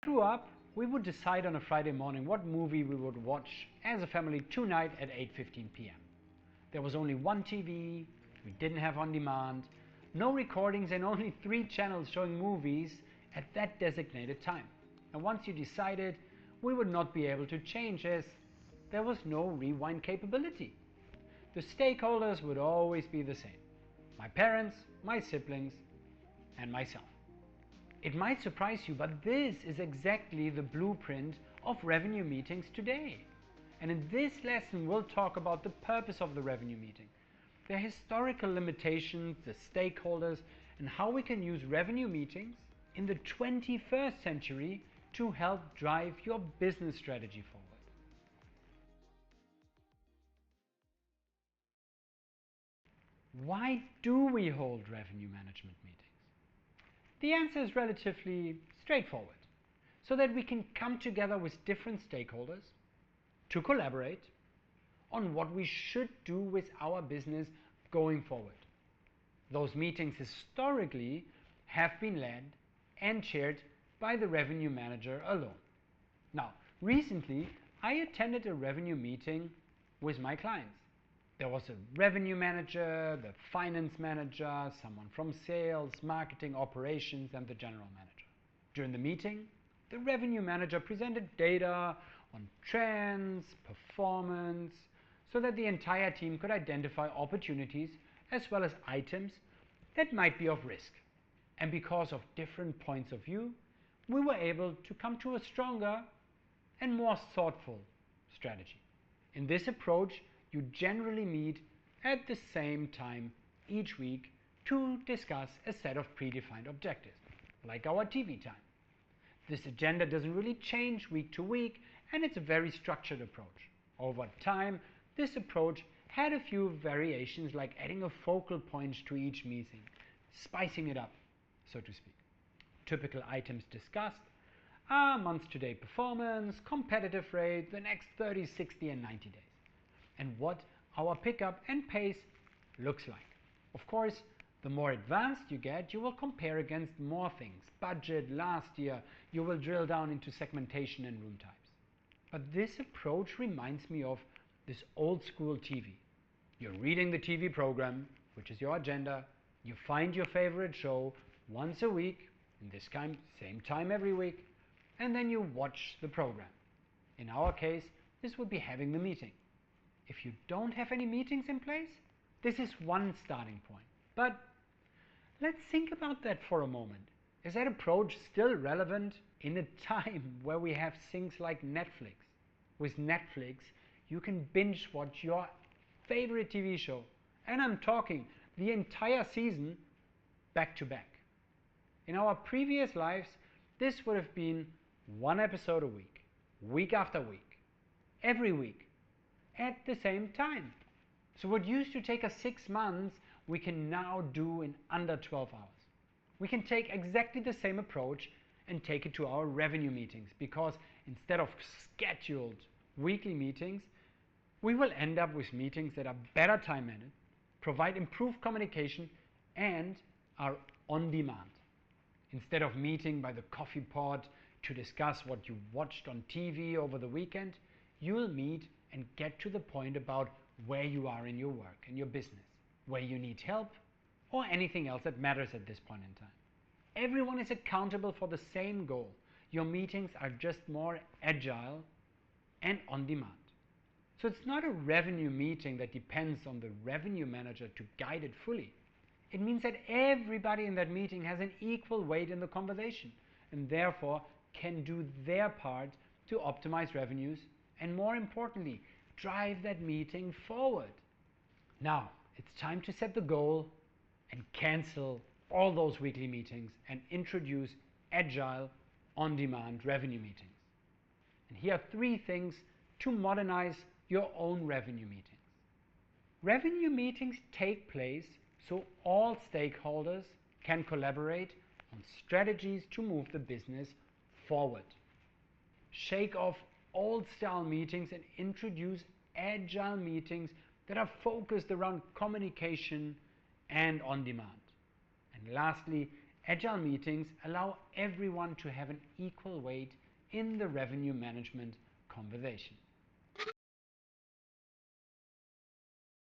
Grew up, we would decide on a Friday morning what movie we would watch as a family tonight at 8:15 p.m. There was only one TV, we didn't have on demand, no recordings, and only 3 channels showing movies at that designated time. And once you decided, we would not be able to change as there was no rewind capability. The stakeholders would always be the same: my parents, my siblings, and myself. It might surprise you, but this is exactly the blueprint of revenue meetings today. And in this lesson, we'll talk about the purpose of the revenue meeting, their historical limitations, the stakeholders, and how we can use revenue meetings in the 21st century to help drive your business strategy forward. Why do we hold revenue management meetings? The answer is relatively straightforward, so that we can come together with different stakeholders to collaborate on what we should do with our business going forward. Those meetings historically have been led and chaired by the revenue manager alone. Now, recently I attended a revenue meeting with my clients. There was a revenue manager, the finance manager, someone from sales, marketing, operations, and the general manager. During the meeting, the revenue manager presented data on trends, performance, so that the entire team could identify opportunities as well as items that might be of risk. And because of different points of view, we were able to come to a stronger and more thoughtful strategy. In this approach, you generally meet at the same time each week to discuss a set of predefined objectives, like our TV time. This agenda doesn't really change week to week, and it's a very structured approach. Over time, this approach had a few variations, like adding a focal point to each meeting, spicing it up, so to speak. Typical items discussed are month-to-date performance, competitive rate, the next 30, 60, and 90 days, and what our pickup and pace looks like. Of course, the more advanced you get, you will compare against more things. Budget, last year, you will drill down into segmentation and room types. But this approach reminds me of this old school TV. You're reading the TV program, which is your agenda. You find your favorite show once a week, in this time, same time every week, and then you watch the program. In our case, this would be having the meeting. If you don't have any meetings in place, this is one starting point. But let's think about that for a moment. Is that approach still relevant in a time where we have things like Netflix? With Netflix, you can binge watch your favorite TV show, and I'm talking the entire season back to back. In our previous lives, this would have been one episode a week, week after week, every week, at the same time. So what used to take us 6 months, we can now do in under 12 hours. We can take exactly the same approach and take it to our revenue meetings, because instead of scheduled weekly meetings, we will end up with meetings that are better time managed, provide improved communication, and are on demand. Instead of meeting by the coffee pot to discuss what you watched on TV over the weekend, you will meet and get to the point about where you are in your work and your business, where you need help, or anything else that matters at this point in time. Everyone is accountable for the same goal. Your meetings are just more agile and on demand. So it's not a revenue meeting that depends on the revenue manager to guide it fully. It means that everybody in that meeting has an equal weight in the conversation, and therefore can do their part to optimize revenues and, more importantly, drive that meeting forward. Now, it's time to set the goal and cancel all those weekly meetings and introduce agile, on-demand revenue meetings. And here are 3 things to modernize your own revenue meetings. Revenue meetings take place so all stakeholders can collaborate on strategies to move the business forward. Shake off old style meetings and introduce agile meetings that are focused around communication and on demand. And lastly, Agile meetings allow everyone to have an equal weight in the revenue management conversation.